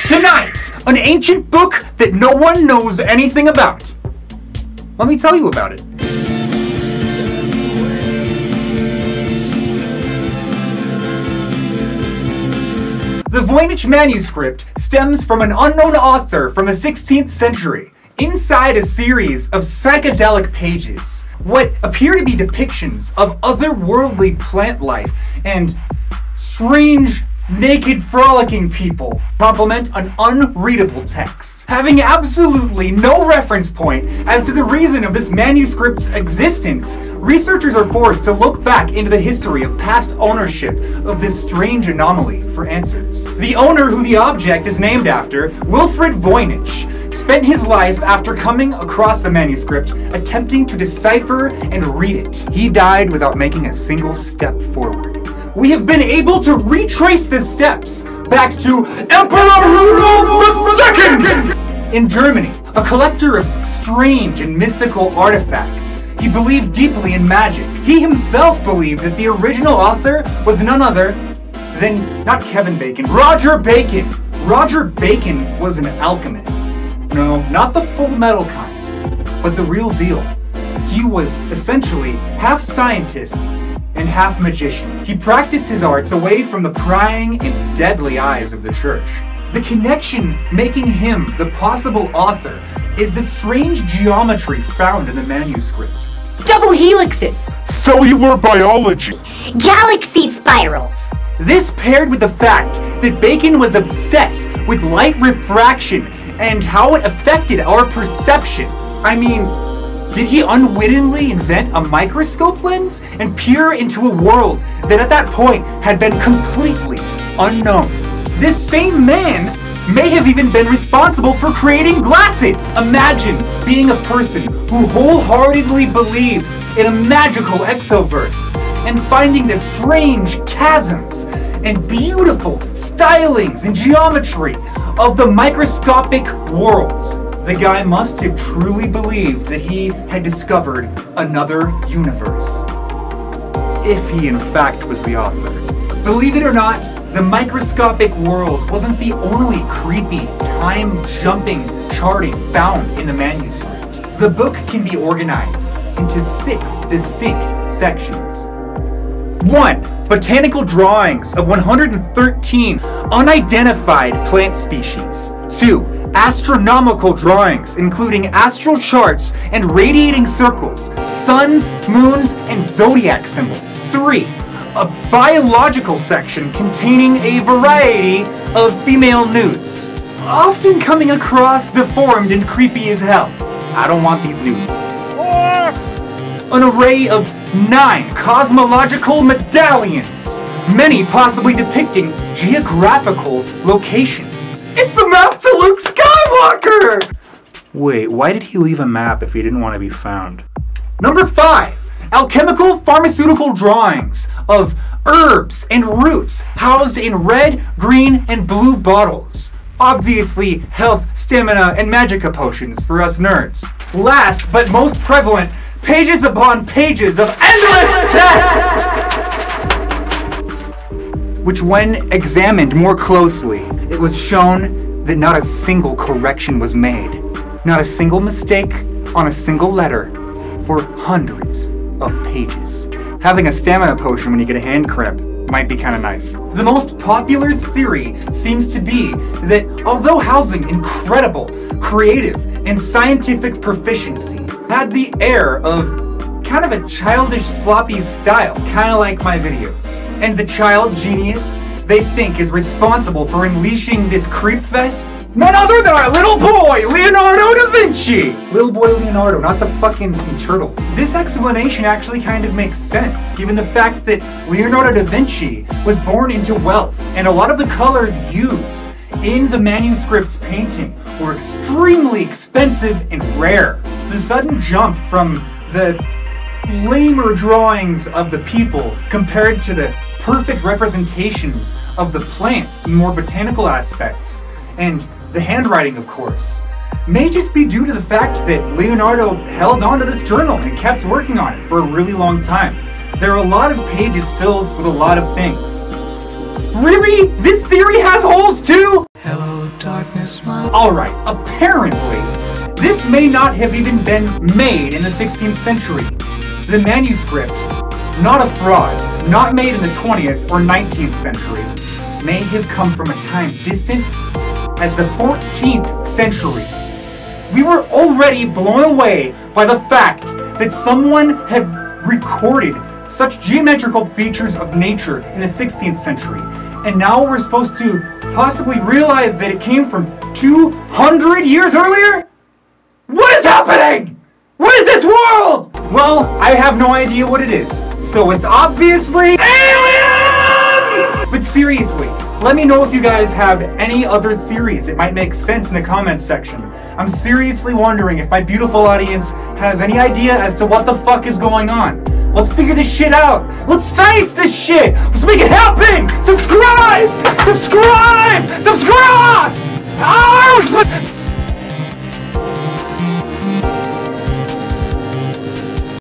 Tonight, an ancient book that no one knows anything about. Let me tell you about it. The Voynich Manuscript stems from an unknown author from the 16th century. Inside a series of psychedelic pages, what appear to be depictions of otherworldly plant life and strange, naked, frolicking people complement an unreadable text. Having absolutely no reference point as to the reason of this manuscript's existence, researchers are forced to look back into the history of past ownership of this strange anomaly for answers. The owner who the object is named after, Wilfred Voynich, spent his life after coming across the manuscript attempting to decipher and read it. He died without making a single step forward. We have been able to retrace the steps back to Emperor Rudolf II! In Germany, a collector of strange and mystical artifacts. He believed deeply in magic. He himself believed that the original author was none other than, not Kevin Bacon, Roger Bacon. Roger Bacon was an alchemist. No, not the Full Metal kind, but the real deal. He was essentially half scientist and half magician. He practiced his arts away from the prying and deadly eyes of the church. The connection making him the possible author is the strange geometry found in the manuscript. Double helixes! Cellular biology! Galaxy spirals! This paired with the fact that Bacon was obsessed with light refraction and how it affected our perception. I mean, did he unwittingly invent a microscope lens and peer into a world that at that point had been completely unknown? This same man may have even been responsible for creating glasses. Imagine being a person who wholeheartedly believes in a magical exoverse and finding the strange chasms and beautiful stylings and geometry of the microscopic world. The guy must have truly believed that he had discovered another universe. If he in fact was the author. Believe it or not, the microscopic world wasn't the only creepy, time-jumping charting found in the manuscript. The book can be organized into 6 distinct sections. 1. Botanical drawings of 113 unidentified plant species. 2. Astronomical drawings, including astral charts and radiating circles, suns, moons, and zodiac symbols. 3. A biological section containing a variety of female nudes, often coming across deformed and creepy as hell. I don't want these nudes. An array of 9 cosmological medallions, many possibly depicting geographical locations. It's the map to Luke Skywalker! Wait, why did he leave a map if he didn't want to be found? Number 5. Alchemical pharmaceutical drawings of herbs and roots housed in red, green, and blue bottles. Obviously, health, stamina, and magicka potions for us nerds. Last, but most prevalent, pages upon pages of endless text! Which when examined more closely, it was shown that not a single correction was made. Not a single mistake on a single letter for hundreds of pages. Having a stamina potion when you get a hand cramp might be kind of nice. The most popular theory seems to be that although housing incredible, creative, and scientific proficiency, had the air of kind of a childish, sloppy style, kind of like my videos. And the child genius they think is responsible for unleashing this creep fest? None other than our little boy, Leonardo da Vinci! Little boy Leonardo, not the fucking turtle. This explanation actually kind of makes sense, given the fact that Leonardo da Vinci was born into wealth, and a lot of the colors used in the manuscript's painting were extremely expensive and rare. The sudden jump from the lamer drawings of the people compared to the perfect representations of the plants, the more botanical aspects, and the handwriting, of course, may just be due to the fact that Leonardo held on to this journal and kept working on it for a really long time. There are a lot of pages filled with a lot of things. Really? This theory has holes too? Hello, dark Alright, apparently, this may not have even been made in the 16th century. The manuscript, not a fraud, not made in the 20th or 19th century, may have come from a time distant as the 14th century. We were already blown away by the fact that someone had recorded such geometrical features of nature in the 16th century, and now we're supposed to possibly realize that it came from 200 years earlier? What is happening? What is this world? Well, I have no idea what it is, so it's obviously aliens! But seriously, let me know if you guys have any other theories that might make sense in the comments section. I'm seriously wondering if my beautiful audience has any idea as to what the fuck is going on. Let's figure this shit out. Let's science this shit. Let's make it happen. Subscribe! Subscribe! Subscribe!